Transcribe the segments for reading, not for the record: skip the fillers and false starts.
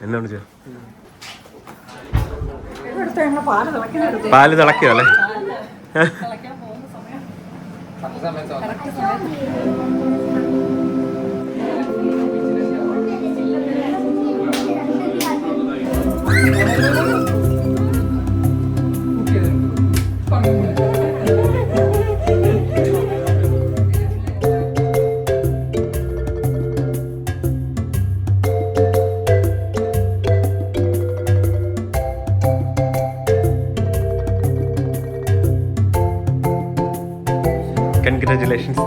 എന്താണ് ചോ പാല് തിളക്കിയോ അല്ലേ? Congratulations.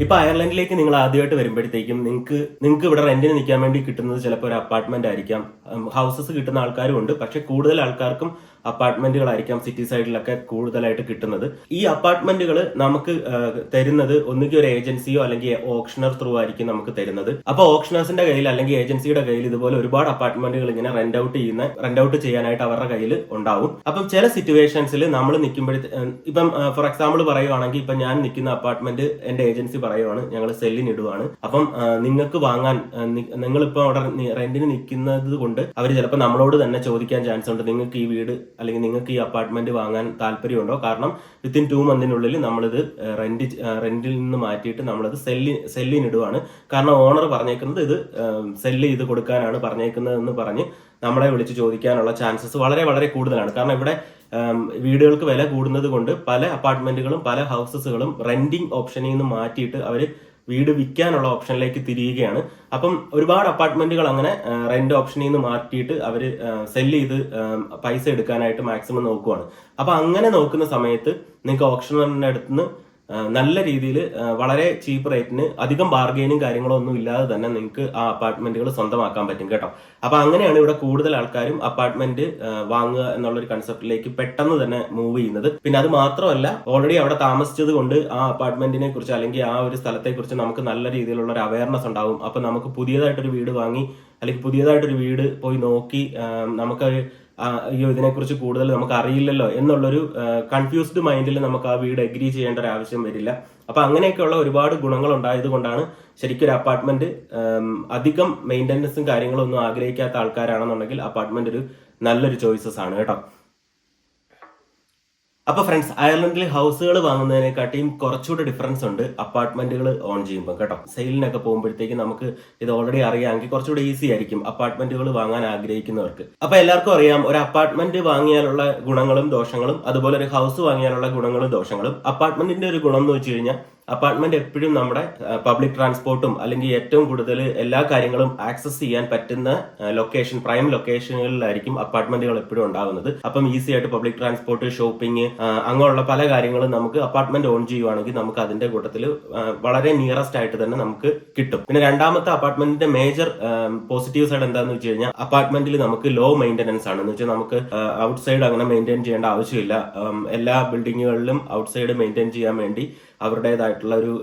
ഇപ്പൊ അയർലൻഡിലേക്ക് നിങ്ങൾ ആദ്യമായിട്ട് വരുമ്പോഴത്തേക്കും നിങ്ങൾക്ക് ഇവിടെ റെന്റിന് നിൽക്കാൻ വേണ്ടി കിട്ടുന്നത് ചിലപ്പോൾ ഒരു അപ്പാർട്ട്മെന്റ് ആയിരിക്കാം. ഹൗസസ് കിട്ടുന്ന ആൾക്കാരും ഉണ്ട്, പക്ഷെ കൂടുതൽ ആൾക്കാർക്കും അപ്പാർട്ട്മെന്റുകളായിരിക്കാം സിറ്റി സൈഡിലൊക്കെ കൂടുതലായിട്ട് കിട്ടുന്നത്. ഈ അപ്പാർട്ട്മെന്റുകൾ നമുക്ക് തരുന്നത് ഒന്നുകിൽ ഒരു ഏജൻസിയോ അല്ലെങ്കിൽ ഓപ്ഷണർ ത്രൂ ആയിരിക്കും നമുക്ക് തരുന്നത്. അപ്പൊ ഓപ്ഷണേഴ്സിന്റെ കയ്യിൽ അല്ലെങ്കിൽ ഏജൻസിയുടെ കയ്യിൽ ഇതുപോലെ ഒരുപാട് അപ്പാർട്ട്മെന്റുകൾ ഇങ്ങനെ റെന്റ് ഔട്ട് ചെയ്യാനായിട്ട് അവരുടെ കയ്യിൽ ഉണ്ടാവും. അപ്പം ചില സിറ്റുവേഷൻസിൽ നമ്മൾ ഇപ്പം ഫോർ എക്സാമ്പിൾ പറയുവാണെങ്കിൽ ഇപ്പൊ ഞാൻ നിൽക്കുന്ന അപ്പാർട്ട്മെന്റ് എന്റെ ഏജൻസി പറയുവാണ് ഞങ്ങൾ സെല്ലിന് ഇടുവാണ്. അപ്പം നിങ്ങൾക്ക് വാങ്ങാൻ നിങ്ങളിപ്പോ അവിടെ റെന്റിന് നിൽക്കുന്നത് കൊണ്ട് അവർ ചിലപ്പോൾ നമ്മളോട് തന്നെ ചോദിക്കാൻ ചാൻസ് ഉണ്ട്, നിങ്ങൾക്ക് ഈ വീട് അല്ലെങ്കിൽ നിങ്ങൾക്ക് ഈ അപ്പാർട്ട്മെന്റ് വാങ്ങാൻ താല്പര്യമുണ്ടോ? കാരണം വിത്തിൻ 2 മന്തിനുള്ളിൽ നമ്മളിത് റെന്റിൽ നിന്ന് മാറ്റിയിട്ട് നമ്മളത് സെല്ലിന് ഇടുവാണ്. കാരണം ഓണർ പറഞ്ഞേക്കുന്നത് ഇത് സെല്ല് ചെയ്ത് കൊടുക്കാനാണ് പറഞ്ഞേക്കുന്നത് എന്ന് പറഞ്ഞ് നമ്മളെ വിളിച്ച് ചോദിക്കാനുള്ള ചാൻസസ് വളരെ വളരെ കൂടുതലാണ്. കാരണം ഇവിടെ വീടുകൾക്ക് വില കൂടുന്നത് കൊണ്ട് പല അപ്പാർട്ട്മെന്റുകളും പല ഹൗസസുകളും റെന്റിങ് ഓപ്ഷനിൽ നിന്ന് മാറ്റിയിട്ട് അവർ വീട് വിൽക്കാനുള്ള ഓപ്ഷനിലേക്ക് തിരിയുകയാണ്. അപ്പം ഒരുപാട് അപ്പാർട്ട്മെന്റുകൾ അങ്ങനെ റെന്റ് ഓപ്ഷനിൽ നിന്ന് മാറ്റിയിട്ട് അവർ സെല്ല് ചെയ്ത് പൈസ എടുക്കാനായിട്ട് മാക്സിമം നോക്കുവാണ്. അപ്പൊ അങ്ങനെ നോക്കുന്ന സമയത്ത് നിങ്ങൾക്ക് ഓപ്ഷണറിന്റെ അടുത്തുനിന്ന് നല്ല രീതിയിൽ വളരെ ചീപ്പ് റേറ്റിന് അധികം ബാർഗെയിനും കാര്യങ്ങളോ ഒന്നും ഇല്ലാതെ തന്നെ നിങ്ങൾക്ക് ആ അപ്പാർട്ട്മെന്റുകൾ സ്വന്തമാക്കാൻ പറ്റും കേട്ടോ. അപ്പൊ അങ്ങനെയാണ് ഇവിടെ കൂടുതൽ ആൾക്കാരും അപ്പാർട്ട്മെന്റ് വാങ്ങുക എന്നുള്ളൊരു കൺസെപ്റ്റിലേക്ക് പെട്ടെന്ന് തന്നെ മൂവ് ചെയ്യുന്നത്. പിന്നെ അത് മാത്രമല്ല, ഓൾറെഡി അവിടെ താമസിച്ചത് കൊണ്ട് ആ അപ്പാർട്ട്മെന്റിനെ കുറിച്ച് അല്ലെങ്കിൽ ആ ഒരു സ്ഥലത്തെ കുറിച്ച് നമുക്ക് നല്ല രീതിയിലുള്ള ഒരു അവയർനെസ് ഉണ്ടാവും. അപ്പൊ നമുക്ക് പുതിയതായിട്ടൊരു വീട് വാങ്ങി അല്ലെങ്കിൽ പുതിയതായിട്ടൊരു വീട് പോയി നോക്കി നമുക്ക് അയ്യോ ഇതിനെക്കുറിച്ച് കൂടുതൽ നമുക്ക് അറിയില്ലല്ലോ എന്നുള്ളൊരു കൺഫ്യൂസ്ഡ് മൈൻഡിൽ നമുക്ക് ആ വീട് എഗ്രി ചെയ്യേണ്ട ഒരു ആവശ്യം വരില്ല. അപ്പൊ അങ്ങനെയൊക്കെയുള്ള ഒരുപാട് ഗുണങ്ങൾ ഉണ്ടായത് കൊണ്ടാണ് ശരിക്കും ഒരു അപ്പാർട്ട്മെന്റ് അധികം മെയിൻ്റനൻസും കാര്യങ്ങളും ഒന്നും ആഗ്രഹിക്കാത്ത ആൾക്കാരാണെന്നുണ്ടെങ്കിൽ അപ്പാർട്ട്മെന്റ് ഒരു നല്ലൊരു ചോയ്സസ് ആണ് കേട്ടോ. അപ്പൊ ഫ്രണ്ട്സ്, അയർലൻഡിൽ ഹൗസുകൾ വാങ്ങുന്നതിനെക്കാട്ടിയും കുറച്ചുകൂടെ ഡിഫറൻസ് ഉണ്ട് അപ്പാർട്ട്മെന്റുകൾ ഓൺ ചെയ്യുമ്പോൾ കേട്ടോ. സെയിലിനൊക്കെ പോകുമ്പോഴത്തേക്ക് നമുക്ക് ഇത് ഓൾറെഡി അറിയാമെങ്കിൽ കുറച്ചുകൂടെ ഈസി ആയിരിക്കും അപ്പാർട്ട്മെന്റുകൾ വാങ്ങാൻ ആഗ്രഹിക്കുന്നവർക്ക്. അപ്പൊ എല്ലാവർക്കും അറിയാം, ഒരു അപ്പാർട്ട്മെന്റ് വാങ്ങിയാലുള്ള ഗുണങ്ങളും ദോഷങ്ങളും അതുപോലെ ഒരു ഹൗസ് വാങ്ങിയാലുള്ള ഗുണങ്ങളും ദോഷങ്ങളും. അപ്പാർട്ട്മെന്റിന്റെ ഒരു ഗുണം എന്ന് വെച്ച് കഴിഞ്ഞാൽ അപ്പാർട്ട്മെന്റ് എപ്പോഴും നമ്മുടെ പബ്ലിക് ട്രാൻസ്പോർട്ടും അല്ലെങ്കിൽ ഏറ്റവും കൂടുതൽ എല്ലാ കാര്യങ്ങളും ആക്സസ് ചെയ്യാൻ പറ്റുന്ന ലൊക്കേഷൻ, പ്രൈം ലൊക്കേഷനുകളിലായിരിക്കും അപ്പാർട്ട്മെന്റുകൾ എപ്പോഴും ഉണ്ടാകുന്നത്. അപ്പം ഈസി ആയിട്ട് പബ്ലിക് ട്രാൻസ്പോർട്ട്, ഷോപ്പിംഗ്, അങ്ങനെയുള്ള പല കാര്യങ്ങളും നമുക്ക് അപ്പാർട്ട്മെന്റ് ഓൺ ചെയ്യുവാണെങ്കിൽ നമുക്ക് അതിന്റെ കൂട്ടത്തിൽ വളരെ നിയറസ്റ്റ് ആയിട്ട് തന്നെ നമുക്ക് കിട്ടും. പിന്നെ രണ്ടാമത്തെ അപ്പാർട്ട്മെന്റിന്റെ മേജർ പോസിറ്റീവ് സൈഡ് എന്താണെന്ന് വെച്ച് കഴിഞ്ഞാൽ അപ്പാർട്ട്മെന്റിൽ നമുക്ക് ലോ മെയിൻ്റനൻസ് ആണ്. എന്ന് വെച്ചാൽ നമുക്ക് ഔട്ട് സൈഡ് അങ്ങനെ മെയിൻറ്റെയിൻ ചെയ്യേണ്ട ആവശ്യമില്ല. എല്ലാ ബിൽഡിങ്ങുകളിലും ഔട്ട് സൈഡ് മെയിൻറ്റെയിൻ ചെയ്യാൻ വേണ്ടി അവരുടേതായിട്ടുള്ള ഒരു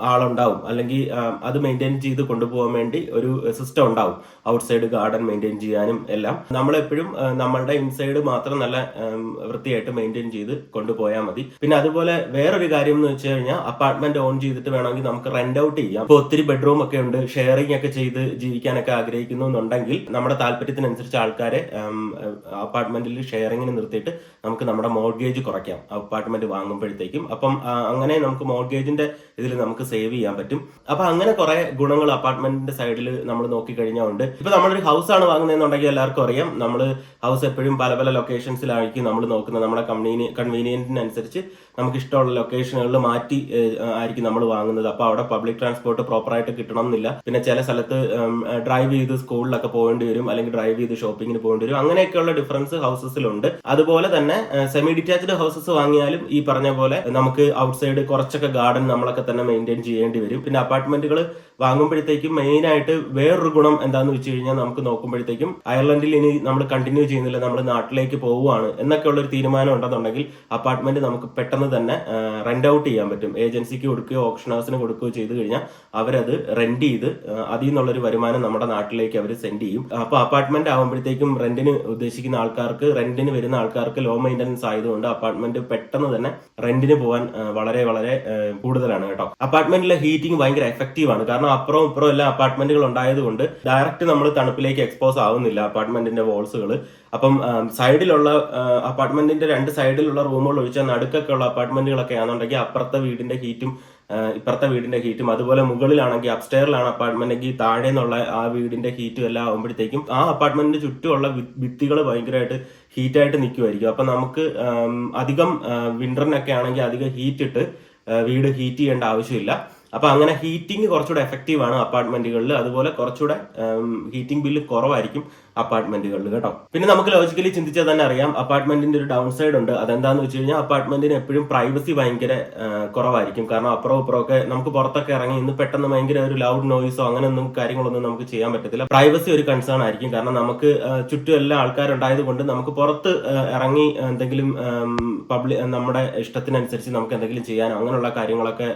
ആളുണ്ടാവും, അല്ലെങ്കിൽ അത് മെയിൻറ്റെയിൻ ചെയ്ത് കൊണ്ടുപോകാൻ വേണ്ടി ഒരു സിസ്റ്റം ഉണ്ടാവും. ഔട്ട് സൈഡ് ഗാർഡൻ മെയിൻറ്റെയിൻ ചെയ്യാനും എല്ലാം നമ്മളെപ്പോഴും നമ്മളുടെ ഇൻസൈഡ് മാത്രം നല്ല വൃത്തിയായിട്ട് മെയിൻറ്റെയിൻ ചെയ്ത് കൊണ്ടുപോയാൽ മതി. പിന്നെ അതുപോലെ വേറൊരു കാര്യം എന്ന് വെച്ച് കഴിഞ്ഞാൽ അപ്പാർട്ട്മെന്റ് ഓൺ ചെയ്തിട്ട് വേണമെങ്കിൽ നമുക്ക് റെന്റ് ഔട്ട് ചെയ്യാം. ഇപ്പോൾ ഒത്തിരി ബെഡ്റൂം ഒക്കെ ഉണ്ട്, ഷെയറിംഗ് ഒക്കെ ചെയ്ത് ജീവിക്കാനൊക്കെ ആഗ്രഹിക്കുന്നു എന്നുണ്ടെങ്കിൽ നമ്മുടെ താല്പര്യത്തിനനുസരിച്ച് ആൾക്കാരെ അപ്പാർട്ട്മെന്റിൽ ഷെയറിങ്ങിന് നിർത്തിയിട്ട് നമുക്ക് നമ്മുടെ മോർഗേജ് കുറയ്ക്കാം അപ്പാർട്ട്മെന്റ് വാങ്ങുമ്പോഴത്തേക്കും. അപ്പം അങ്ങനെ നമുക്ക് മോർഗേജിന്റെ ഇതിൽ നമുക്ക് സേവ് ചെയ്യാൻ പറ്റും. അപ്പൊ അങ്ങനെ കുറെ ഗുണങ്ങൾ അപ്പാർട്ട്മെന്റിന്റെ സൈഡിൽ നമ്മൾ നോക്കിക്കഴിഞ്ഞാൽ ഉണ്ട്. ഇപ്പൊ നമ്മളൊരു ഹൗസ് ആണ് വാങ്ങുന്നതെന്നുണ്ടെങ്കിൽ എല്ലാവർക്കും അറിയാം, നമ്മൾ ഹൗസ് എപ്പോഴും പല പല ലൊക്കേഷൻസിലായിരിക്കും നമ്മൾ നോക്കുന്നത്. നമ്മുടെ കൺവീനിയന്റിനനുസരിച്ച് നമുക്ക് ഇഷ്ടമുള്ള ലൊക്കേഷനുകളിൽ മാറ്റി ആയിരിക്കും നമ്മൾ വാങ്ങുന്നത്. അപ്പൊ അവിടെ പബ്ലിക് ട്രാൻസ്പോർട്ട് പ്രോപ്പറായിട്ട് കിട്ടണം എന്നില്ല. പിന്നെ ചില സ്ഥലത്ത് ഡ്രൈവ് ചെയ്ത് സ്കൂളിലൊക്കെ പോകേണ്ടി വരും, അല്ലെങ്കിൽ ഡ്രൈവ് ചെയ്ത് ഷോപ്പിങ്ങിന് പോകേണ്ടി വരും. അങ്ങനെയൊക്കെയുള്ള ഡിഫറൻസ് ഹൗസസിലുണ്ട്. അതുപോലെ തന്നെ സെമി ഡിറ്റാച്ച്ഡ് ഹൗസസ് വാങ്ങിയാലും ഈ പറഞ്ഞ പോലെ നമുക്ക് ഔട്ട് സൈഡ് കുറച്ചൊക്കെ ഗാർഡൻ നമ്മളൊക്കെ തന്നെ മെയിൻറ്റെയിൻ ചെയ്യേണ്ടി വരും. പിന്നെ അപ്പാർട്ട്മെന്റുകൾ വാങ്ങുമ്പോഴത്തേക്കും മെയിൻ ആയിട്ട് വേറൊരു ഗുണം എന്താന്ന് വെച്ച് കഴിഞ്ഞാൽ നമുക്ക് നോക്കുമ്പോഴത്തേക്കും അയർലൻഡിൽ ഇനി നമ്മൾ കണ്ടിന്യൂ ചെയ്യുന്നില്ല, നമ്മൾ നാട്ടിലേക്ക് പോവുകയാണ് എന്നൊക്കെ ഉള്ളൊരു തീരുമാനം ഉണ്ടെന്നുണ്ടെങ്കിൽ അപ്പാർട്ട്മെന്റ് നമുക്ക് പെട്ടെന്ന് തന്നെ റെന്റ് ഔട്ട് ചെയ്യാൻ പറ്റും. ഏജൻസിക്ക് കൊടുക്കുകയോ ഓപ്ഷനേഴ്സിന് കൊടുക്കുകയോ ചെയ്ത് കഴിഞ്ഞാൽ അവരത് റെന്റ് ചെയ്ത് അതിൽ നിന്നുള്ളൊരു വരുമാനം നമ്മുടെ നാട്ടിലേക്ക് അവർ സെൻഡ് ചെയ്യും. അപ്പൊ അപ്പാർട്ട്മെന്റ് ആകുമ്പോഴത്തേക്കും റെന്റിന് ഉദ്ദേശിക്കുന്ന ആൾക്കാർക്ക്, റെന്റിന് വരുന്ന ആൾക്കാർക്ക് ലോ മെയിൻ്റനൻസ് ആയതുകൊണ്ട് അപ്പാർട്ട്മെന്റ് പെട്ടെന്ന് തന്നെ റെന്റിന് പോകാൻ വളരെ വളരെ കൂടുതലാണ് കേട്ടോ. അപ്പാർട്ട്മെന്റിലെ ഹീറ്റിംഗ് ഭയങ്കര എഫക്റ്റീവ് ആണ്. കാരണം അപ്പുറവും ഇപ്പുറവും എല്ലാം അപ്പാർട്ട്മെന്റുകൾ ഉണ്ടായതുകൊണ്ട് ഡയറക്റ്റ് നമ്മൾ തണുപ്പിലേക്ക് എക്സ്പോസ് ആവുന്നില്ല അപ്പാർട്ട്മെന്റിന്റെ വാൾസുകൾ. അപ്പം സൈഡിലുള്ള അപ്പാർട്ട്മെന്റിന്റെ 2 സൈഡിലുള്ള റൂമുകൾ ഒഴിച്ചാൽ നടുക്കൊക്കെ ഉള്ള അപ്പാർട്ട്മെന്റുകളൊക്കെ ആണെന്നുണ്ടെങ്കിൽ അപ്പുറത്തെ വീടിന്റെ ഹീറ്റും ഇപ്പുറത്തെ വീടിന്റെ ഹീറ്റും, അതുപോലെ മുകളിലാണെങ്കിൽ അപ്സ്റ്റെയറിലാണ് അപ്പാർട്ട്മെന്റെങ്കിൽ താഴെ നിന്നുള്ള ആ വീടിന്റെ ഹീറ്റും എല്ലാം ആകുമ്പോഴത്തേക്കും ആ അപ്പാർട്ട്മെന്റിന്റെ ചുറ്റുമുള്ള ഭിത്തികൾ ഭയങ്കരമായിട്ട് ഹീറ്റായിട്ട് നിൽക്കുമായിരിക്കും. അപ്പൊ നമുക്ക് അധികം വിന്ററിനൊക്കെ ആണെങ്കിൽ അധികം ഹീറ്റ് ഇട്ട് വീട് ഹീറ്റ് ചെയ്യേണ്ട ആവശ്യമില്ല. അപ്പൊ അങ്ങനെ ഹീറ്റിംഗ് കുറച്ചുകൂടെ എഫക്റ്റീവ് ആണ് അപ്പാർട്ട്മെന്റുകളിൽ. അതുപോലെ കുറച്ചുകൂടെ ഹീറ്റിംഗ് ബില്ല് കുറവായിരിക്കും അപ്പാർട്ട്മെന്റുകളിൽ കേട്ടോ. പിന്നെ നമുക്ക് ലോജിക്കലി ചിന്തിച്ചാൽ തന്നെ അറിയാം അപ്പാർട്ട്മെന്റിന്റെ ഒരു ഡൗൺ സൈഡ് ഉണ്ട്. അതെന്താന്ന് വെച്ച് കഴിഞ്ഞാൽ അപ്പാർട്ട്മെന്റിന് എപ്പോഴും പ്രൈവസി ഭയങ്കര കുറവായിരിക്കും. കാരണം അപ്പുറം ഇപ്പുറമൊക്കെ നമുക്ക് പുറത്തൊക്കെ ഇറങ്ങി ഇന്ന് പെട്ടെന്ന് ഭയങ്കര ഒരു ലൗഡ് നോയിസോ അങ്ങനെയൊന്നും കാര്യങ്ങളൊന്നും നമുക്ക് ചെയ്യാൻ പറ്റത്തില്ല. പ്രൈവസി ഒരു കൺസേൺ ആയിരിക്കും. കാരണം നമുക്ക് ചുറ്റും എല്ലാ ആൾക്കാരുണ്ടായത് കൊണ്ട് നമുക്ക് പുറത്ത് ഇറങ്ങി എന്തെങ്കിലും നമ്മുടെ ഇഷ്ടത്തിനനുസരിച്ച് നമുക്ക് എന്തെങ്കിലും ചെയ്യാനോ അങ്ങനെയുള്ള കാര്യങ്ങളൊക്കെ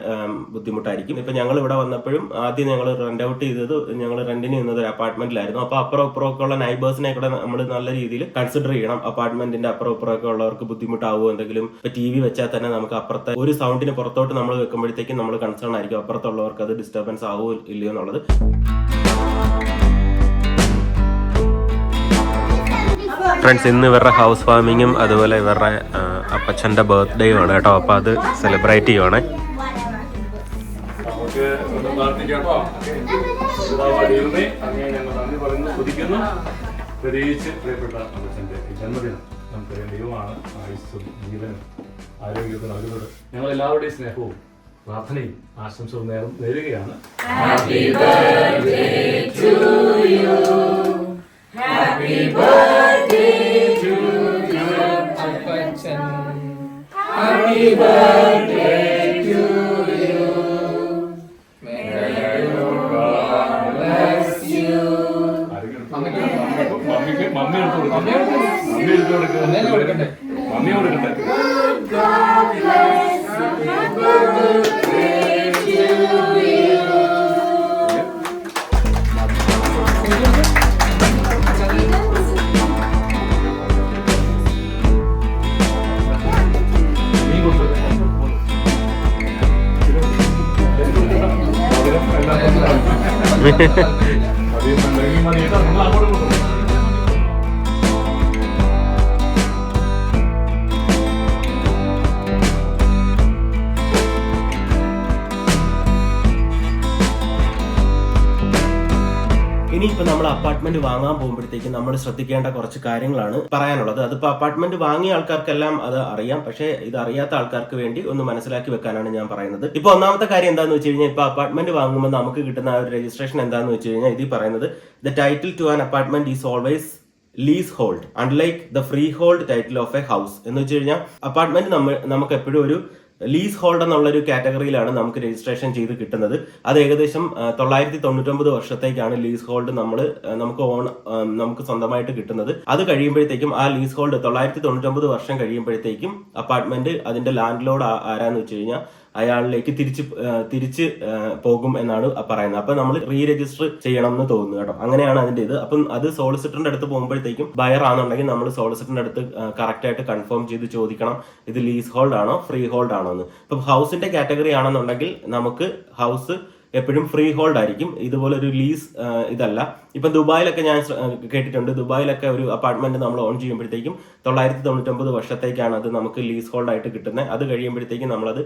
ബുദ്ധിമുട്ടായിരിക്കും. ഇപ്പൊ ഞങ്ങൾ ഇവിടെ വന്നപ്പോഴും ആദ്യം ഞങ്ങൾ റെന്റ് ഔട്ട് ചെയ്തത്, ഞങ്ങൾ റെന്റിന് നിന്നത് ഒരു അപ്പാർട്ട്മെന്റിലായിരുന്നു. അപ്പൊ അപ്പുറം ഇപ്പുറമൊക്കെ ഉള്ള നൈബേഴ്സിനെ കൂടെ നമ്മൾ നല്ല രീതിയിൽ കൺസിഡർ ചെയ്യണം. അപ്പാർട്ട്മെന്റിന്റെ അപ്പുറം ഇപ്പുറമൊക്കെ ഉള്ളവർക്ക് ബുദ്ധിമുട്ടാവോ, എന്തെങ്കിലും ഇപ്പൊ TV വെച്ചാൽ തന്നെ നമുക്ക് അപ്പുറത്തെ ഒരു സൗണ്ടിന് പുറത്തോട്ട് നമ്മൾ വെക്കുമ്പോഴത്തേക്കും നമ്മൾ കൺസേൺ ആയിരിക്കും അപ്പുറത്തുള്ളവർക്ക് അത് ഡിസ്റ്റർബൻസ് ആവോ ഇല്ലയോ എന്നുള്ളത്. ഫ്രണ്ട്സ്, ഇന്ന് ഇവരുടെ ഹൗസ് വാമിങ്ങും അതുപോലെ ഇവരുടെ അപ്പച്ചന്റെ ബർത്ത്ഡേയും ആണ് കേട്ടോ. അപ്പൊ അത് സെലിബ്രേറ്റ് ചെയ്യുവാണേ. പ്രത്യേകിച്ച് പ്രിയപ്പെട്ട അപ്പച്ചൻ്റെ ജന്മദിനം നമുക്ക് ദൈവമാണ് ആയുസ്സും ജീവനും ആരോഗ്യവും നൽകുന്നത്. ഞങ്ങൾ എല്ലാവരുടെയും സ്നേഹവും പ്രാർത്ഥനയും ആശംസവും നേരുകയാണ്. Happy birthday to you. Happy birthday to you, Appachan. Happy birthday to you. May God bless you. Mummy കൊടുക്കട്ടെ. ഇനിയിപ്പോൾ നമ്മൾ അപ്പാർട്ട്മെന്റ് വാങ്ങാൻ പോകുമ്പോഴത്തേക്കും നമ്മൾ ശ്രദ്ധിക്കേണ്ട കുറച്ച് കാര്യങ്ങളാണ് പറയാനുള്ളത്. അതിപ്പോൾ അപ്പാർട്ട്മെന്റ് വാങ്ങിയ ആൾക്കാർക്കെല്ലാം അത് അറിയാം. പക്ഷേ ഇത് അറിയാത്ത ആൾക്കാർക്ക് വേണ്ടി ഒന്ന് മനസ്സിലാക്കി വെക്കാനാണ് ഞാൻ പറയുന്നത്. ഇപ്പോൾ ഒന്നാമത്തെ കാര്യം എന്താണെന്ന് വെച്ച് കഴിഞ്ഞാൽ, ഇപ്പോൾ അപ്പാർട്ട്മെന്റ് വാങ്ങുമ്പോൾ നമുക്ക് കിട്ടുന്ന ആ ഒരു രജിസ്ട്രേഷൻ എന്താണെന്ന് വെച്ച് കഴിഞ്ഞാൽ, ഇതിൽ പറയുന്നത് the title to an apartment is always leasehold unlike the freehold title of a house. എന്ന് വെച്ച് കഴിഞ്ഞാൽ അപ്പാർട്ട്മെന്റ് നമുക്ക് എപ്പോഴും ഒരു ലീസ് ഹോൾഡ് എന്നുള്ളൊരു കാറ്റഗറിയിലാണ് നമുക്ക് രജിസ്ട്രേഷൻ ചെയ്ത് കിട്ടുന്നത്. അത് ഏകദേശം 999 വർഷത്തേക്കാണ് ലീസ് ഹോൾഡ് നമുക്ക് സ്വന്തമായിട്ട് കിട്ടുന്നത്. അത് കഴിയുമ്പോഴത്തേക്കും ആ ലീസ് ഹോൾഡ് 999 വർഷം കഴിയുമ്പോഴത്തേക്കും അപ്പാർട്ട്മെന്റ് അതിന്റെ ലാൻഡ് ലോഡ് ആരാന്ന് വെച്ച് കഴിഞ്ഞാൽ അയാളിലേക്ക് തിരിച്ച് പോകും എന്നാണ് പറയുന്നത്. അപ്പൊ നമ്മൾ റീ രജിസ്റ്റർ ചെയ്യണം എന്ന് തോന്നുന്നു കേട്ടോ. അങ്ങനെയാണ് അതിന്റെ ഇത്. അപ്പം അത് സോളിസിറ്ററിന്റെ അടുത്ത് പോകുമ്പോഴത്തേക്കും ബയർ ആണെന്നുണ്ടെങ്കിൽ നമ്മൾ സോളിസിറ്ററിന്റെ അടുത്ത് കറക്റ്റ് ആയിട്ട് കൺഫേം ചെയ്ത് ചോദിക്കണം, ഇത് ലീസ് ഹോൾഡ് ആണോ ഫ്രീ ഹോൾഡ് ആണോ എന്ന്. ഇപ്പം ഹൗസിന്റെ കാറ്റഗറി ആണെന്നുണ്ടെങ്കിൽ നമുക്ക് ഹൗസ് എപ്പോഴും ഫ്രീ ഹോൾഡ് ആയിരിക്കും. ഇതുപോലെ ഒരു ലീസ് ഇതല്ല. ഇപ്പൊ ദുബായിലൊക്കെ ഞാൻ കേട്ടിട്ടുണ്ട്, ദുബായിലൊക്കെ ഒരു അപ്പാർട്ട്മെന്റ് നമ്മൾ ഓൺ ചെയ്യുമ്പോഴത്തേക്കും 999 വർഷത്തേക്കാണ് അത് നമുക്ക് ലീസ് ഹോൾഡ് ആയിട്ട് കിട്ടുന്നത്. അത് കഴിയുമ്പോഴത്തേക്കും നമ്മളത്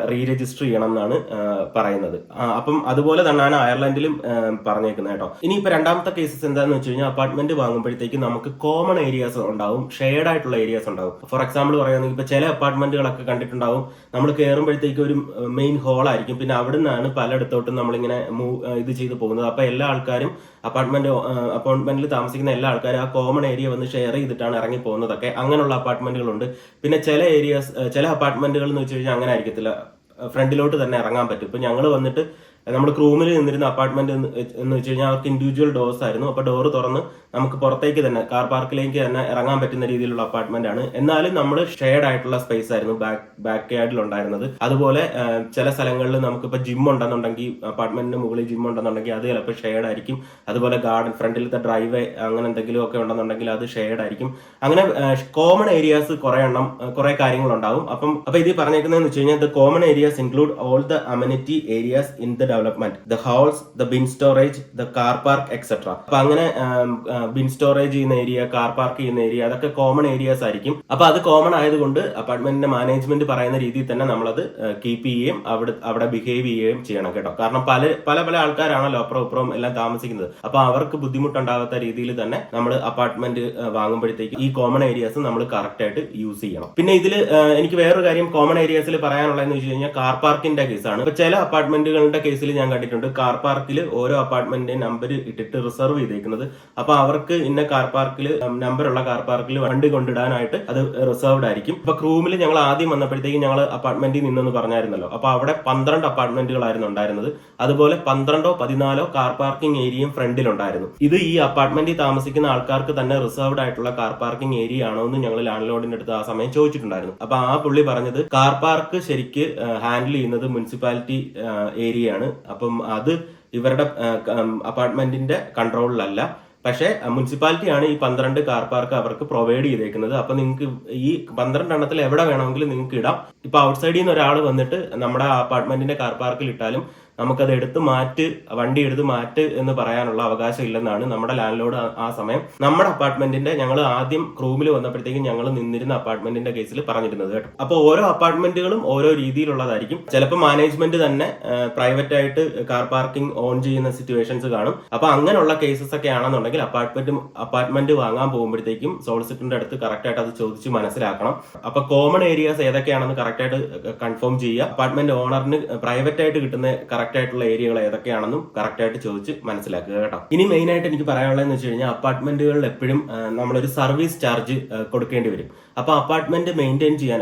റീ രജിസ്റ്റർ ചെയ്യണം എന്നാണ് പറയുന്നത്. അപ്പം അതുപോലെ തന്നെയാണ് അയർലൻഡിലും പറഞ്ഞേക്കുന്നത് കേട്ടോ. ഇനിയിപ്പോ രണ്ടാമത്തെ കേസസ് എന്താണെന്ന് വെച്ച് കഴിഞ്ഞാൽ, അപ്പാർട്ട്മെന്റ് വാങ്ങുമ്പോഴത്തേക്കും നമുക്ക് കോമൺ ഏരിയാസ് ഉണ്ടാവും, ഷെയർഡ് ആയിട്ടുള്ള ഏരിയാസ് ഉണ്ടാവും. ഫോർ എക്സാമ്പിൾ പറയുകയാണെങ്കിൽ ഇപ്പൊ ചില അപ്പാർട്ട്മെന്റുകളൊക്കെ കണ്ടിട്ടുണ്ടാവും, നമ്മൾ കയറുമ്പോഴത്തേക്കും ഒരു മെയിൻ ഹോൾ ആയിരിക്കും, പിന്നെ അവിടെ നിന്നാണ് പലയിടത്തോട്ടും നമ്മളിങ്ങനെ ഇത് ചെയ്ത് പോകുന്നത്. അപ്പൊ എല്ലാ ആൾക്കാരും അപ്പാർട്ട്മെന്റിൽ താമസിക്കുന്ന എല്ലാ ആൾക്കാരും ആ കോമൺ ഏരിയ വന്ന് ഷെയർ ചെയ്തിട്ടാണ് ഇറങ്ങി പോകുന്നതൊക്കെ. അങ്ങനെയുള്ള അപ്പാർട്ട്മെന്റുകളുണ്ട്. പിന്നെ ചില അപ്പാർട്ട്മെന്റുകൾ എന്ന് വെച്ച് കഴിഞ്ഞാൽ അങ്ങനെ ആയിരിക്കത്തില്ല, ഫ്രണ്ടിലോട്ട് തന്നെ ഇറങ്ങാൻ പറ്റും. ഇപ്പൊ ഞങ്ങൾ വന്നിട്ട് നമ്മൾ റൂമിൽ നിന്നിരുന്ന അപ്പാർട്ട്മെന്റ് എന്ന് വെച്ച് കഴിഞ്ഞാൽ അവർക്ക് ഇൻഡിവിജ്വൽ ഡോർസ് ആയിരുന്നു. അപ്പൊ ഡോറ് തുറന്ന് നമുക്ക് പുറത്തേക്ക് തന്നെ കാർ പാർക്കിലേക്ക് തന്നെ ഇറങ്ങാൻ പറ്റുന്ന രീതിയിലുള്ള അപ്പാർട്ട്മെന്റ് ആണ്. എന്നാലും നമ്മൾ ഷെയർഡ് ആയിട്ടുള്ള സ്പേസ് ആയിരുന്നു ബാക്ക് യാർഡിൽ ഉണ്ടായിരുന്നത്. അതുപോലെ ചില സ്ഥലങ്ങളിൽ നമുക്കിപ്പോൾ ജിം ഉണ്ടെന്നുണ്ടെങ്കിൽ, അപ്പാർട്ട്മെന്റിന് മുകളിൽ ജിം ഉണ്ടെന്നുണ്ടെങ്കിൽ അത് ചിലപ്പോൾ ഷെയർഡ് ആയിരിക്കും. അതുപോലെ ഗാർഡൻ ഫ്രണ്ടിലത്തെ ഡ്രൈവേ അങ്ങനെ എന്തെങ്കിലും ഒക്കെ ഉണ്ടെന്നുണ്ടെങ്കിൽ അത് ഷെയർഡ് ആയിരിക്കും. അങ്ങനെ കോമൺ ഏരിയാസ് കുറെ കാര്യങ്ങളുണ്ടാവും. അപ്പൊ ഇത് പറഞ്ഞേക്കുന്നതെന്ന് വെച്ച് കഴിഞ്ഞാൽ the common areas include all the amenity areas in the development, the halls, the bin storage, the car park etcetera. അപ്പൊ അങ്ങനെ ബിൻ സ്റ്റോറേജ് ചെയ്യുന്ന ഏരിയ, കാർ പാർക്ക് ചെയ്യുന്ന ഏരിയ, അതൊക്കെ കോമൺ ഏരിയാസ് ആയിരിക്കും. അപ്പൊ അത് കോമൺ ആയതുകൊണ്ട് അപ്പാർട്ട്മെന്റിന്റെ മാനേജ്മെന്റ് പറയുന്ന രീതിയിൽ തന്നെ നമ്മളത് കീപ്പ് ചെയ്യുകയും അവിടെ ബിഹേവ് ചെയ്യുകയും ചെയ്യണം കേട്ടോ. കാരണം പല ആൾക്കാരാണല്ലോ അപ്പുറം ഇപ്പുറം എല്ലാം താമസിക്കുന്നത്. അപ്പൊ അവർക്ക് ബുദ്ധിമുട്ടുണ്ടാകാത്ത രീതിയിൽ തന്നെ നമ്മൾ അപ്പാർട്ട്മെന്റ് വാങ്ങുമ്പോഴത്തേക്ക് ഈ കോമൺ ഏരിയാസ് നമ്മൾ കറക്റ്റ് ആയിട്ട് യൂസ് ചെയ്യണം. പിന്നെ ഇതിൽ എനിക്ക് വേറൊരു കാര്യം കോമൺ ഏരിയാസിൽ പറയാനുള്ളതെന്ന് വെച്ച് കഴിഞ്ഞാൽ കാർ പാർക്കിന്റെ കേസാണ്. ഇപ്പൊ ചില അപ്പാർട്ട്മെന്റുകളുടെ കേസിൽ ഞാൻ കണ്ടിട്ടുണ്ട് കാർ പാർക്കിൽ ഓരോ അപ്പാർട്ട്മെന്റിന്റെ നമ്പർ ഇട്ടിട്ട് റിസർവ് ചെയ്തേക്കുന്നത്. അപ്പൊ അവർക്ക് ഇന്ന കാർ പാർക്കിൽ നമ്പറുള്ള കാർ പാർക്കിൽ വണ്ടി കൊണ്ടിടാനായിട്ട് അത് റിസർവ്ഡ് ആയിരിക്കും. ഇപ്പൊ റൂമിൽ ഞങ്ങൾ ആദ്യം വന്നപ്പോഴത്തേക്കും ഞങ്ങൾ അപ്പാർട്ട്മെന്റിൽ നിന്നെന്ന് പറഞ്ഞായിരുന്നല്ലോ. അപ്പൊ അവിടെ 12 അപ്പാർട്ട്മെന്റുകളായിരുന്നു ഉണ്ടായിരുന്നത്. അതുപോലെ 12ഓ 14ഓ കാർ പാർക്കിംഗ് ഏരിയയും ഫ്രണ്ടിലുണ്ടായിരുന്നു. ഇത് ഈ അപ്പാർട്ട്മെന്റിൽ താമസിക്കുന്ന ആൾക്കാർക്ക് തന്നെ റിസർവ്ഡ് ആയിട്ടുള്ള കാർ പാർക്കിംഗ് ഏരിയ ആണോ എന്ന് ഞങ്ങൾ ലാൻഡ് ലോഡിന്റെ അടുത്ത് ആ സമയം ചോദിച്ചിട്ടുണ്ടായിരുന്നു. അപ്പൊ ആ പുള്ളി പറഞ്ഞത് കാർ പാർക്ക് ശരിക്ക് ഹാൻഡിൽ ചെയ്യുന്നത് മുനിസിപ്പാലിറ്റി ഏരിയ ആണ്. അപ്പം അത് ഇവരുടെ അപ്പാർട്ട്മെന്റിന്റെ കൺട്രോളിലല്ല. പക്ഷേ മുനിസിപ്പാലിറ്റിയാണ് ഈ 12 കാർ പാർക്ക് അവർക്ക് പ്രൊവൈഡ് ചെയ്തേക്കുന്നത്. അപ്പൊ നിങ്ങൾക്ക് ഈ 12 എണ്ണത്തിൽ എവിടെ വേണമെങ്കിലും നിങ്ങൾക്ക് ഇടാം. ഇപ്പൊ ഔട്ട്സൈഡിൽ നിന്ന് ഒരാൾ വന്നിട്ട് നമ്മുടെ അപ്പാർട്ട്മെന്റിന്റെ കാർ പാർക്കിൽ ഇട്ടാലും നമുക്കത് വണ്ടി എടുത്ത് മാറ്റ് എന്ന് പറയാനുള്ള അവകാശം ഇല്ലെന്നാണ് നമ്മുടെ ലാൻഡ് ലോഡ് ആ സമയം നമ്മുടെ അപ്പാർട്ട്മെന്റിന്റെ, ഞങ്ങൾ ആദ്യം റൂമിൽ വന്നപ്പോഴത്തേക്കും ഞങ്ങൾ നിന്നിരുന്ന അപ്പാർട്ട്മെന്റിന്റെ കേസിൽ പറഞ്ഞിരുന്നത് കേട്ടോ. അപ്പൊ ഓരോ അപ്പാർട്ട്മെന്റുകളും ഓരോ രീതിയിലുള്ളതായിരിക്കും. ചിലപ്പോൾ മാനേജ്മെന്റ് തന്നെ പ്രൈവറ്റ് ആയിട്ട് കാർ പാർക്കിംഗ് ഓൺ ചെയ്യുന്ന സിറ്റുവേഷൻസ് കാണും. അപ്പൊ അങ്ങനെയുള്ള കേസസ് ഒക്കെ ആണെന്നുണ്ടെങ്കിൽ അപ്പാർട്ട്മെന്റ് വാങ്ങാൻ പോകുമ്പോഴത്തേക്കും സോളിസിറ്ററിന്റെ അടുത്ത് കറക്റ്റ് ആയിട്ട് അത് ചോദിച്ച് മനസ്സിലാക്കണം. അപ്പൊ കോമൺ ഏരിയാസ് ഏതൊക്കെയാണെന്ന് കറക്റ്റ് ആയിട്ട് കൺഫേം ചെയ്യുക. അപ്പാർട്ട്മെന്റ് ഓണറിന് പ്രൈവറ്റ് ആയിട്ട് കിട്ടുന്ന കറക്റ്റ് ആയിട്ടുള്ള ഏരിയകൾ ഏതൊക്കെയാണെന്നും കറക്റ്റ് ആയിട്ട് ചോദിച്ച് മനസ്സിലാക്കുക കേട്ടോ. ഇനി മെയിൻ ആയിട്ട് എനിക്ക് പറയാനുള്ളതെന്ന് വെച്ച് കഴിഞ്ഞാൽ അപ്പാർട്ട്മെന്റുകളിൽ എപ്പോഴും നമ്മളൊരു സർവീസ് ചാർജ് കൊടുക്കേണ്ടി വരും. അപ്പൊ അപ്പാർട്ട്മെന്റ് മെയിൻറ്റെയിൻ ചെയ്യാൻ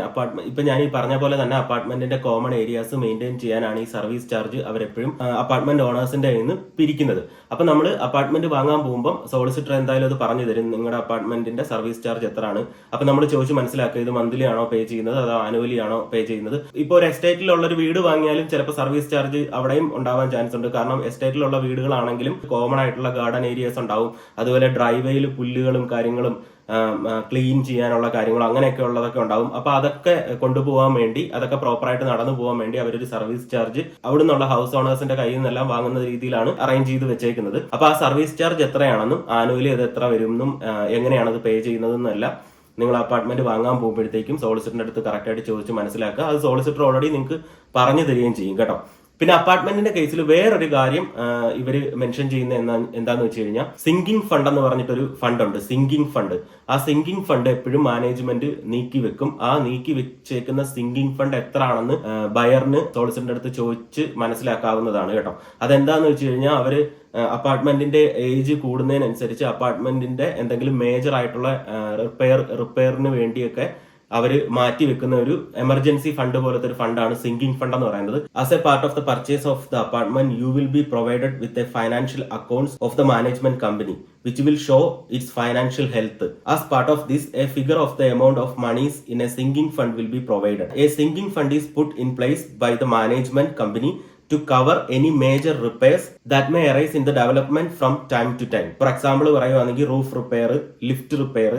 ഇപ്പൊ ഞാൻ ഈ പറഞ്ഞ പോലെ തന്നെ അപ്പാർട്ട്മെന്റിന്റെ കോമൺ ഏരിയാസ് മെയിൻറ്റെയിൻ ചെയ്യാനാണ് ഈ സർവീസ് ചാർജ് അവരെപ്പോഴും അപ്പാർട്ട്മെന്റ് ഓണേഴ്സിന്റെ കയ്യിൽ നിന്ന് പിരിക്കുന്നത്. അപ്പൊ നമ്മൾ അപ്പാർട്ട്മെന്റ് വാങ്ങാൻ പോകുമ്പോൾ സോളിസിറ്റർ എന്തായാലും അത് പറഞ്ഞു തരും, നിങ്ങളുടെ അപ്പാർട്ട്മെന്റിന്റെ സർവീസ് ചാർജ് എത്രയാണ്. അപ്പൊ നമ്മൾ ചോദിച്ച് മനസ്സിലാക്കുക, ഇത് മന്ത്ലി ആണോ പേ ചെയ്യുന്നത് അതോ ആനുവലി ആണോ പേ ചെയ്യുന്നത്. ഇപ്പോൾ ഒരു എസ്റ്റേറ്റിലുള്ള ഒരു വീട് വാങ്ങിയാലും ചിലപ്പോൾ സർവീസ് ചാർജ് അവിടെയും ഉണ്ടാവാൻ ചാൻസ് ഉണ്ട്. കാരണം എസ്റ്റേറ്റിലുള്ള വീടുകളാണെങ്കിലും കോമൺ ആയിട്ടുള്ള ഗാർഡൻ ഏരിയാസ് ഉണ്ടാവും. അതുപോലെ ഡ്രൈവേയിൽ പുല്ലുകളും കാര്യങ്ങളും ക്ലീൻ ചെയ്യാനുള്ള കാര്യങ്ങളും അങ്ങനെയൊക്കെ ഉള്ളതൊക്കെ ഉണ്ടാവും. അപ്പൊ അതൊക്കെ കൊണ്ടുപോകാൻ വേണ്ടി, അതൊക്കെ പ്രോപ്പറായിട്ട് നടന്നു പോകാൻ വേണ്ടി അവരൊരു സർവീസ് ചാർജ് അവിടെ നിന്നുള്ള ഹൗസ് ഓണേഴ്സിന്റെ കയ്യിൽ നിന്നെല്ലാം വാങ്ങുന്ന രീതിയിലാണ് അറേഞ്ച് ചെയ്ത് വെച്ചേക്കുന്നത്. അപ്പൊ ആ സർവീസ് ചാർജ് എത്രയാണെന്നും ആനുവലി അത് എത്ര വരുമെന്നും എങ്ങനെയാണ് അത് പേ ചെയ്യുന്നതെന്നും എല്ലാം നിങ്ങൾ അപ്പാർട്ട്മെന്റ് വാങ്ങാൻ പോകുമ്പോഴത്തേക്കും സോളിസിറ്ററിന്റെ അടുത്ത് കറക്റ്റ് ആയിട്ട് ചോദിച്ച് മനസ്സിലാക്കുക. അത് സോളിസിറ്റർ ഓൾറെഡി നിങ്ങൾക്ക് പറഞ്ഞു തരികയും ചെയ്യും കേട്ടോ. പിന്നെ അപ്പാർട്ട്മെന്റിന്റെ കേസിൽ വേറൊരു കാര്യം ഇവര് മെൻഷൻ ചെയ്യുന്ന എന്താന്ന് വെച്ച് കഴിഞ്ഞാൽ സിങ്കിങ് ഫണ്ട് എന്ന് പറഞ്ഞിട്ടൊരു ഫണ്ട് ഉണ്ട്. സിങ്കിങ് ഫണ്ട്, ആ സിങ്കിങ് ഫണ്ട് എപ്പോഴും മാനേജ്മെന്റ് നീക്കി വെക്കും. ആ നീക്കി വെച്ചേക്കുന്ന സിങ്കിങ് ഫണ്ട് എത്ര ആണെന്ന് ബയറിന് സോളിസിറ്ററിന്റെ അടുത്ത് ചോദിച്ച് മനസ്സിലാക്കാവുന്നതാണ് കേട്ടോ. അതെന്താന്ന് വെച്ച് കഴിഞ്ഞാൽ അവര് അപ്പാർട്ട്മെന്റിന്റെ ഏജ് കൂടുന്നതിനനുസരിച്ച് അപ്പാർട്ട്മെന്റിന്റെ എന്തെങ്കിലും മേജർ ആയിട്ടുള്ള റിപ്പയറിന് വേണ്ടിയൊക്കെ അവർ മാറ്റി വെക്കുന്ന ഒരു എമർജൻസി ഫണ്ട് പോലത്തെ ഒരു ഫണ്ടാണ് സിങ്കിങ് ഫണ്ട് എന്ന് പറയുന്നത്. As A part of the purchase of the apartment you will be provided with a financial accounts of the management company which will show its financial health. As part of this, a figure of the amount of monies in a sinking fund will be provided. A sinking fund is put in place by the management company to cover any major repairs that may arise in the development from time to time. For example, പറയുവാണെങ്കിൽ roof repair, lift repair,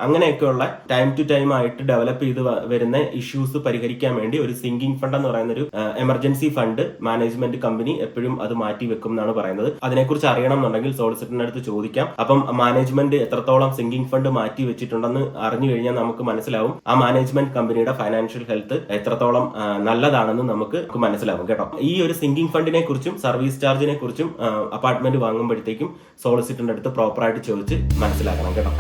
അങ്ങനെയൊക്കെയുള്ള time to time ആയിട്ട് develop ചെയ്ത് വരുന്ന issues പരിഹരിക്കാൻ വേണ്ടി ഒരു sinking fund എന്ന് പറയുന്ന ഒരു എമർജൻസി ഫണ്ട് മാനേജ്മെന്റ് കമ്പനി എപ്പോഴും അത് മാറ്റി വെക്കും എന്നാണ് പറയുന്നത്. അതിനെക്കുറിച്ച് അറിയണം എന്നുണ്ടെങ്കിൽ സോളിസിറ്ററിന്റെ അടുത്ത് ചോദിക്കാം. അപ്പം മാനേജ്മെന്റ് എത്രത്തോളം സിങ്കിങ് ഫണ്ട് മാറ്റി വെച്ചിട്ടുണ്ടെന്ന് അറിഞ്ഞു കഴിഞ്ഞാൽ നമുക്ക് മനസ്സിലാവും ആ മാനേജ്മെന്റ് കമ്പനിയുടെ ഫൈനാൻഷ്യൽ ഹെൽത്ത് എത്രത്തോളം നല്ലതാണെന്ന് നമുക്ക് മനസ്സിലാവും കേട്ടോ. ഈ ഒരു സിങ്കിങ് ഫണ്ടിനെ കുറിച്ചും സർവീസ് ചാർജിനെ കുറിച്ചും അപ്പാർട്ട്മെന്റ് വാങ്ങുമ്പോഴത്തേക്കും സോളിസിറ്ററിന്റെ അടുത്ത് പ്രോപ്പറായിട്ട് ചോദിച്ച് മനസ്സിലാക്കണം കേട്ടോ.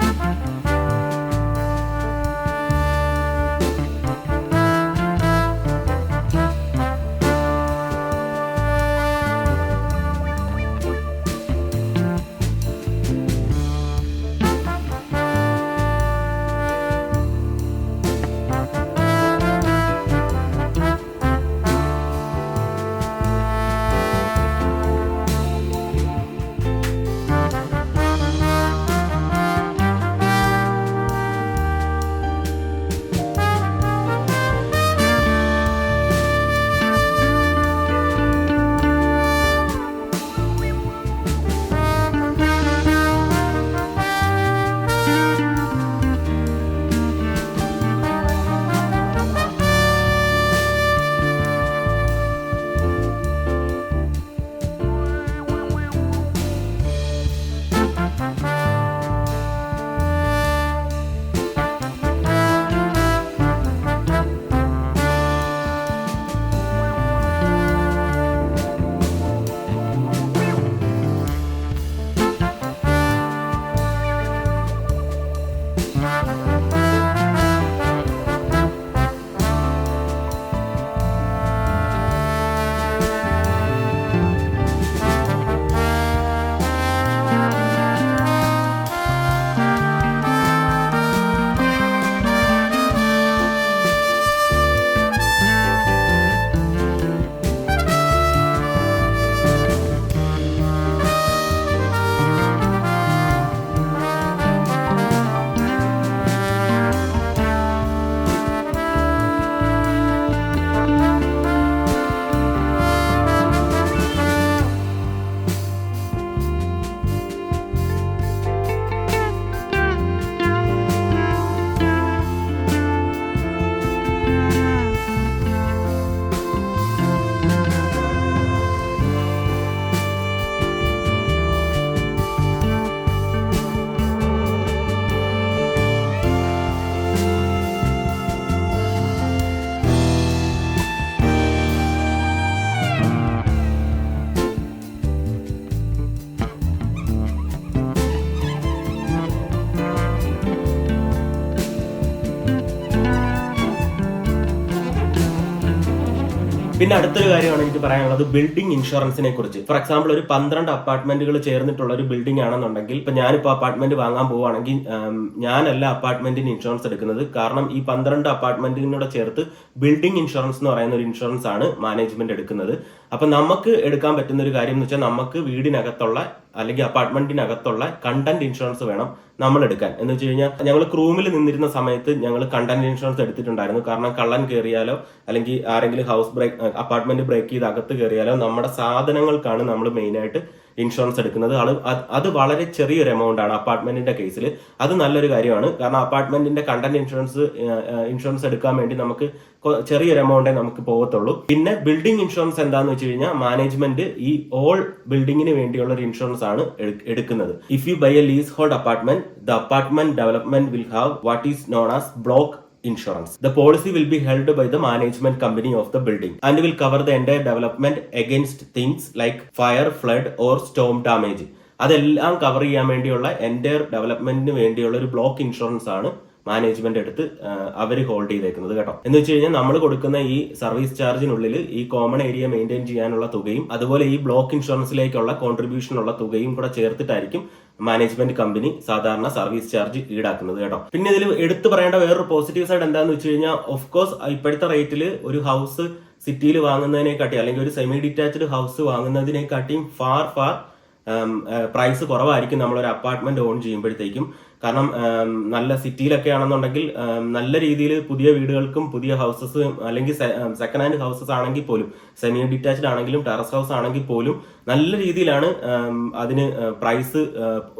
പിന്നെ അടുത്തൊരു കാര്യമാണ് എനിക്ക് പറയാനുള്ളത് ബിൽഡിംഗ് ഇൻഷുറൻസിനെ കുറിച്ച്. ഫോർ എക്സാമ്പിൾ ഒരു 12 അപ്പാർട്ട്മെന്റുകൾ ചേർന്നിട്ടുള്ള ഒരു ബിൽഡിംഗ് ആണെന്നുണ്ടെങ്കിൽ ഇപ്പൊ ഞാനിപ്പോ അപ്പാർട്ട്മെന്റ് വാങ്ങാൻ പോവുകയാണെങ്കിൽ ഞാനല്ല അപ്പാർട്ട്മെന്റിന് ഇൻഷുറൻസ് എടുക്കുന്നത്. കാരണം ഈ 12 അപ്പാർട്ട്മെന്റിനോട് ചേർത്ത് ബിൽഡിംഗ് ഇൻഷുറൻസ് എന്ന് പറയുന്ന ഒരു ഇൻഷുറൻസ് ആണ് മാനേജ്മെന്റ് എടുക്കുന്നത്. അപ്പൊ നമുക്ക് എടുക്കാൻ പറ്റുന്ന ഒരു കാര്യം എന്ന് വെച്ചാൽ നമുക്ക് വീടിനകത്തുള്ള അല്ലെങ്കിൽ അപ്പാർട്ട്മെന്റിനകത്തുള്ള കണ്ടന്റ് ഇൻഷുറൻസ് വേണം നമ്മൾ എടുക്കാൻ. എന്ന് വെച്ച് കഴിഞ്ഞാൽ ഞങ്ങൾ റൂമിൽ നിന്നിരുന്ന സമയത്ത് ഞങ്ങൾ കണ്ടന്റ് ഇൻഷുറൻസ് എടുത്തിട്ടുണ്ടായിരുന്നു. കാരണം കള്ളൻ കയറിയാലോ അല്ലെങ്കിൽ ആരെങ്കിലും അപ്പാർട്ട്മെന്റ് ബ്രേക്ക് ചെയ്ത് അകത്ത് കയറിയാലോ നമ്മുടെ സാധനങ്ങൾക്കാണ് നമ്മൾ മെയിനായിട്ട് ഇൻഷുറൻസ് എടുക്കുന്നത്. അത് വളരെ ചെറിയൊരു എമൗണ്ട് ആണ് അപ്പാർട്ട്മെന്റിന്റെ കേസിൽ. അത് നല്ലൊരു കാര്യമാണ്. കാരണം അപ്പാർട്ട്മെന്റിന്റെ കണ്ടന്റ് ഇൻഷുറൻസ് എടുക്കാൻ വേണ്ടി നമുക്ക് ചെറിയൊരു എമൗണ്ടേ നമുക്ക് പോകത്തുള്ളൂ. പിന്നെ ബിൽഡിംഗ് ഇൻഷുറൻസ് എന്താന്ന് വെച്ച് കഴിഞ്ഞാൽ മാനേജ്മെന്റ് ഈ ഓൾ ബിൽഡിങ്ങിന് വേണ്ടിയുള്ള ഒരു ഇൻഷുറൻസ് ആണ് എടുക്കുന്നത്. If you buy a leasehold apartment, the apartment development will have what is known as block insurance. The policy will be held by the management company of the building and will cover the entire development against things like fire, flood or storm damage. അതെല്ലാം cover ചെയ്യാൻ വേണ്ടിയുള്ള entire ഡെവലപ്മെന്റിന് വേണ്ടിയുള്ള ഒരു block insurance ആണ് management എടുത്ത് അവർ hold ചെയ്തേക്കുന്നത് കേട്ടോ. എന്ന് വെച്ച് കഴിഞ്ഞാൽ നമ്മൾ കൊടുക്കുന്ന ഈ സർവീസ് ചാർജിനുള്ളിൽ ഈ കോമൺ ഏരിയ മെയിൻറ്റെയിൻ ചെയ്യാനുള്ള തുകയും അതുപോലെ ഈ ബ്ലോക്ക് ഇൻഷുറൻസിലേക്കുള്ള കോൺട്രിബ്യൂഷനുള്ള തുകയും കൂടെ ചേർത്തിട്ടായിരിക്കും മാനേജ്മെന്റ് കമ്പനി സാധാരണ സർവീസ് ചാർജ് ഈടാക്കുന്നത് കേട്ടോ. പിന്നെ ഇതിൽ എടുത്തു പറയേണ്ട വേറൊരു പോസിറ്റീവ് സൈഡ് എന്താണെന്ന് വെച്ച് കഴിഞ്ഞാൽ ഓഫ് കോഴ്സ് ഇപ്പോഴത്തെ റേറ്റിൽ ഒരു ഹൗസ് സിറ്റിയിൽ വാങ്ങുന്നതിനെക്കാട്ടി അല്ലെങ്കിൽ ഒരു സെമി ഡിറ്റാച്ച്ഡ് ഹൗസ് വാങ്ങുന്നതിനെക്കാട്ടിയും ഫാർ പ്രൈസ് കുറവായിരിക്കും നമ്മളൊരു അപ്പാർട്ട്മെന്റ് ഓൺ ചെയ്യുമ്പോഴത്തേക്കും. കാരണം നല്ല സിറ്റിയിലൊക്കെ ആണെന്നുണ്ടെങ്കിൽ നല്ല രീതിയിൽ പുതിയ വീടുകൾക്കും പുതിയ ഹൗസസ് അല്ലെങ്കിൽ സെക്കൻഡ് ഹാൻഡ് ഹൗസസ് ആണെങ്കിൽ പോലും സെമി ഡിറ്റാച്ച്ഡ് ആണെങ്കിലും ടെറസ് ഹൗസ് ആണെങ്കിൽ പോലും നല്ല രീതിയിലാണ് അതിന് പ്രൈസ്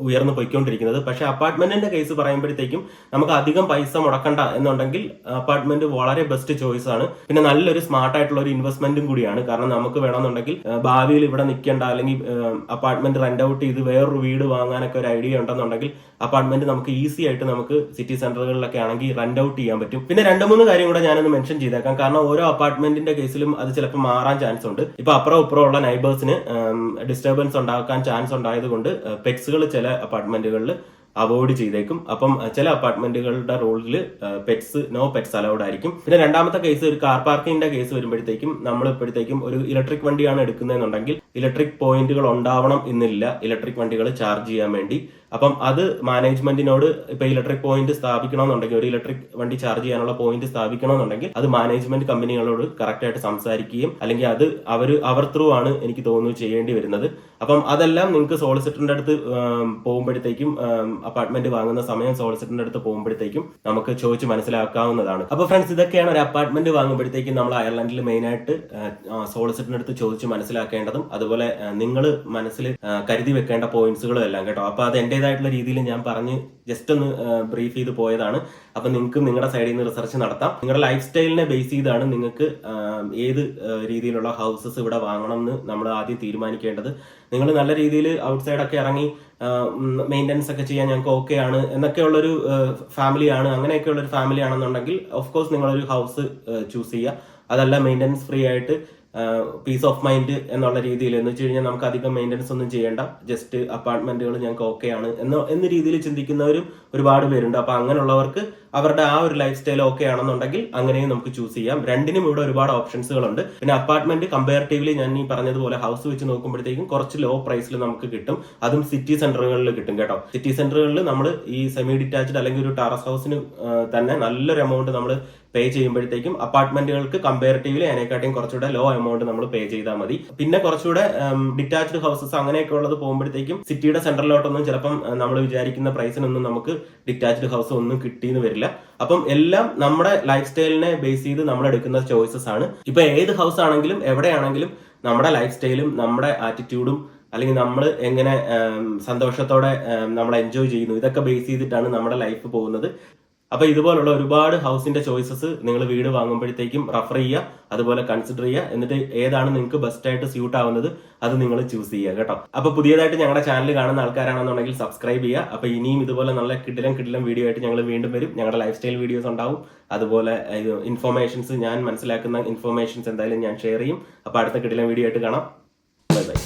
ഉയർന്നു പോയിക്കൊണ്ടിരിക്കുന്നത്. പക്ഷെ അപ്പാർട്ട്മെന്റിന്റെ കേസ് പറയുമ്പോഴത്തേക്കും നമുക്ക് അധികം പൈസ മുടക്കണ്ട എന്നുണ്ടെങ്കിൽ അപ്പാർട്ട്മെന്റ് വളരെ ബെസ്റ്റ് ചോയ്സ് ആണ്. പിന്നെ നല്ലൊരു സ്മാർട്ട് ആയിട്ടുള്ള ഒരു ഇൻവെസ്റ്റ്മെന്റും കൂടിയാണ്. കാരണം നമുക്ക് വേണമെന്നുണ്ടെങ്കിൽ ഭാവിയിൽ ഇവിടെ നിൽക്കേണ്ട അല്ലെങ്കിൽ അപ്പാർട്ട്മെന്റ് റെന്റ് ഔട്ട് ചെയ്ത് വേറൊരു വീട് വാങ്ങാനൊക്കെ ഒരു ഐഡിയ ഉണ്ടെന്നുണ്ടെങ്കിൽ അപ്പാർട്ട്മെന്റ് നമുക്ക് ഈസി ആയിട്ട് നമുക്ക് സിറ്റി സെന്ററുകളിലൊക്കെ ആണെങ്കിൽ റെന്റ് ഔട്ട് ചെയ്യാൻ പറ്റും. പിന്നെ 2-3 കാര്യം കൂടെ ഞാനൊന്ന് മെൻഷൻ ചെയ്തേക്കാം. കാരണം ഓരോ അപ്പാർട്ട്മെന്റിന്റെ കേസിലും അത് ചിലപ്പോൾ മാറാൻ ചാൻസ് ഉണ്ട്. ഇപ്പൊ അപ്പുറം ഇപ്പുറം ഉള്ള നൈബേഴ്സിന് ഡിസ്റ്റർബൻസ് ഉണ്ടാക്കാൻ ചാൻസ് ഉണ്ടായതുകൊണ്ട് പെറ്റ്സുകൾ ചില അപ്പാർട്ട്മെന്റുകളിൽ അവോയ്ഡ് ചെയ്തേക്കും. അപ്പം ചില അപ്പാർട്ട്മെന്റുകളുടെ റൂളിൽ നോ പെറ്റ്സ് അലൗഡ് ആയിരിക്കും. പിന്നെ രണ്ടാമത്തെ കേസ് ഒരു കാർ പാർക്കിങ്ങിന്റെ കേസ് വരുമ്പോഴത്തേക്കും നമ്മൾ ഇപ്പോഴത്തേക്കും ഒരു ഇലക്ട്രിക് വണ്ടിയാണ് എടുക്കുന്നതെന്നുണ്ടെങ്കിൽ ഇലക്ട്രിക് പോയിന്റുകൾ ഉണ്ടാവണം എന്നില്ല ഇലക്ട്രിക് വണ്ടികൾ ചാർജ് ചെയ്യാൻ വേണ്ടി. അപ്പം അത് മാനേജ്മെന്റിനോട് ഇപ്പൊ ഇലക്ട്രിക് പോയിന്റ് സ്ഥാപിക്കണമെന്നുണ്ടെങ്കിൽ ഒരു ഇലക്ട്രിക് വണ്ടി ചാർജ് ചെയ്യാനുള്ള പോയിന്റ് സ്ഥാപിക്കണമെന്നുണ്ടെങ്കിൽ അത് മാനേജ്മെന്റ് കമ്പനികളോട് കറക്റ്റ് ആയിട്ട് സംസാരിക്കുകയും അല്ലെങ്കിൽ അത് അവർ ത്രൂ ആണ് എനിക്ക് തോന്നുന്നു ചെയ്യേണ്ടി വരുന്നത്. അപ്പം അതെല്ലാം നിങ്ങൾക്ക് സോളിസിറ്ററിന്റെ അടുത്ത് പോകുമ്പോഴത്തേക്കും അപ്പാർട്ട്മെന്റ് വാങ്ങുന്ന സമയം സോളിസിറ്ററിന്റെ അടുത്ത് പോകുമ്പോഴത്തേക്കും നമുക്ക് ചോദിച്ച് മനസ്സിലാക്കാവുന്നതാണ്. അപ്പൊ ഫ്രണ്ട്സ്, ഇതൊക്കെയാണ് ഒരു അപ്പാർട്ട്മെന്റ് വാങ്ങുമ്പോഴത്തേക്കും നമ്മൾ അയർലൻഡിൽ മെയിൻ ആയിട്ട് സോളിസിറ്ററിന്റെ അടുത്ത് ചോദിച്ച് മനസ്സിലാക്കേണ്ടതും അതുപോലെ നിങ്ങൾ മനസ്സിൽ കരുതി വെക്കേണ്ട പോയിന്റ്സുകളും എല്ലാം കേട്ടോ. അപ്പൊ അത് എന്റേതായിട്ടുള്ള രീതിയിൽ ഞാൻ പറഞ്ഞ് ജസ്റ്റ് ഒന്ന് ബ്രീഫ് ചെയ്ത് പോയതാണ്. അപ്പൊ നിങ്ങൾക്ക് നിങ്ങളുടെ സൈഡിൽ നിന്ന് റിസർച്ച് നടത്താം. നിങ്ങളുടെ ലൈഫ് സ്റ്റൈലിനെ ബേസ് ചെയ്താണ് നിങ്ങൾക്ക് ഏത് രീതിയിലുള്ള ഹൗസസ് ഇവിടെ വാങ്ങണം എന്ന് നമ്മൾ ആദ്യം തീരുമാനിക്കേണ്ടത്. നിങ്ങൾ നല്ല രീതിയിൽ ഔട്ട്സൈഡൊക്കെ ഇറങ്ങി മെയിൻ്റനൻസ് ഒക്കെ ചെയ്യാൻ ഞങ്ങൾക്ക് ഓക്കെ ആണ് എന്നൊക്കെയുള്ളൊരു ഫാമിലിയാണ്, അങ്ങനെയൊക്കെയുള്ളൊരു ഫാമിലി ആണെന്നുണ്ടെങ്കിൽ ഓഫ് കോഴ്സ് നിങ്ങളൊരു ഹൗസ് ചൂസ് ചെയ്യുക. അതല്ല മെയിൻ്റനൻസ് ഫ്രീ ആയിട്ട് പീസ് ഓഫ് മൈൻഡ് എന്നുള്ള രീതിയിൽ എന്ന് വെച്ച് കഴിഞ്ഞാൽ നമുക്ക് അധികം മെയിൻ്റനൻസ് ഒന്നും ചെയ്യേണ്ട, ജസ്റ്റ് അപ്പാർട്ട്മെന്റുകൾ ഞങ്ങൾക്ക് ഓക്കെ ആണ് എന്ന രീതിയിൽ ചിന്തിക്കുന്നവരും ഒരുപാട് പേരുണ്ട്. അപ്പൊ അങ്ങനെയുള്ളവർക്ക് അവരുടെ ആ ഒരു ലൈഫ് സ്റ്റൈൽ ഓക്കെ ആണെന്നുണ്ടെങ്കിൽ അങ്ങനെയും നമുക്ക് ചൂസ് ചെയ്യാം. രണ്ടിനും ഇവിടെ ഒരുപാട് ഓപ്ഷൻസുകളുണ്ട്. പിന്നെ അപ്പാർട്ട്മെന്റ് കമ്പാരിറ്റീവ്ലി ഞാൻ ഈ പറഞ്ഞതുപോലെ ഹൗസ് വെച്ച് നോക്കുമ്പോഴത്തേക്കും കുറച്ച് ലോ പ്രൈസിൽ നമുക്ക് കിട്ടും. അതും സിറ്റി സെന്ററുകളിൽ കിട്ടും കേട്ടോ. സിറ്റി സെന്ററുകളിൽ നമ്മൾ ഈ സെമി ഡിറ്റാച്ച്ഡ് അല്ലെങ്കിൽ ഒരു ടെറസ് ഹൗസിന് തന്നെ നല്ലൊരു എമൗണ്ട് നമ്മൾ പേ ചെയ്യുമ്പോഴത്തേക്കും അപ്പാർട്ട്മെന്റുകൾക്ക് കമ്പാരിറ്റീവ്ലി അതിനെക്കാട്ടിയും കുറച്ചുകൂടെ ലോ എമൗണ്ട് നമ്മൾ പേ ചെയ്താൽ മതി. പിന്നെ കുറച്ചുകൂടെ ഡിറ്റാച്ച്ഡ് ഹൗസസ് അങ്ങനെയൊക്കെ ഉള്ളത് പോകുമ്പോഴത്തേക്കും സിറ്റിയുടെ സെന്ററിലോട്ടൊന്നും ചിലപ്പം നമ്മൾ വിചാരിക്കുന്ന പ്രൈസിനൊന്നും നമുക്ക് ഡിറ്റാച്ച്ഡ് ഹൗസ് ഒന്നും കിട്ടിയെന്ന് വരില്ല. അപ്പം എല്ലാം നമ്മുടെ ലൈഫ് സ്റ്റൈലിനെ ബേസ് ചെയ്ത് നമ്മൾ എടുക്കുന്ന ചോയ്സസ് ആണ്. ഇപ്പൊ ഏത് ഹൗസ് ആണെങ്കിലും എവിടെയാണെങ്കിലും നമ്മുടെ ലൈഫ് സ്റ്റൈലും നമ്മുടെ ആറ്റിറ്റ്യൂഡും അല്ലെങ്കിൽ നമ്മൾ എങ്ങനെ സന്തോഷത്തോടെ നമ്മൾ എൻജോയ് ചെയ്യുന്നു ഇതൊക്കെ ബേസ് ചെയ്തിട്ടാണ് നമ്മുടെ ലൈഫ് പോകുന്നത്. അപ്പൊ ഇതുപോലുള്ള ഒരുപാട് ഹൗസിന്റെ ചോയ്സസ് നിങ്ങൾ വീട് വാങ്ങുമ്പോഴത്തേക്കും റഫർ ചെയ്യുക, അതുപോലെ കൺസിഡർ ചെയ്യുക. എന്നിട്ട് ഏതാണ് നിങ്ങൾക്ക് ബെസ്റ്റ് ആയിട്ട് സ്യൂട്ട് ആവുന്നത് അത് നിങ്ങൾ ചൂസ് ചെയ്യുക കേട്ടോ. അപ്പൊ പുതിയതായിട്ട് ഞങ്ങളുടെ ചാനൽ കാണുന്ന ആൾക്കാരാണെന്നുണ്ടെങ്കിൽ സബ്സ്ക്രൈബ് ചെയ്യുക. അപ്പൊ ഇനിയും ഇതുപോലെ നല്ല കിടിലം വീഡിയോ ആയിട്ട് ഞങ്ങൾ വീണ്ടും വരും. ഞങ്ങളുടെ ലൈഫ് സ്റ്റൈൽ വീഡിയോസ് ഉണ്ടാവും, അതുപോലെ ഇൻഫോർമേഷൻസ് ഞാൻ മനസ്സിലാക്കുന്ന ഇൻഫോർമേഷൻസ് എന്തായാലും ഞാൻ ഷെയർ ചെയ്യും. അപ്പൊ അടുത്ത കിടിലം വീഡിയോ ആയിട്ട് കാണാം. Bye bye.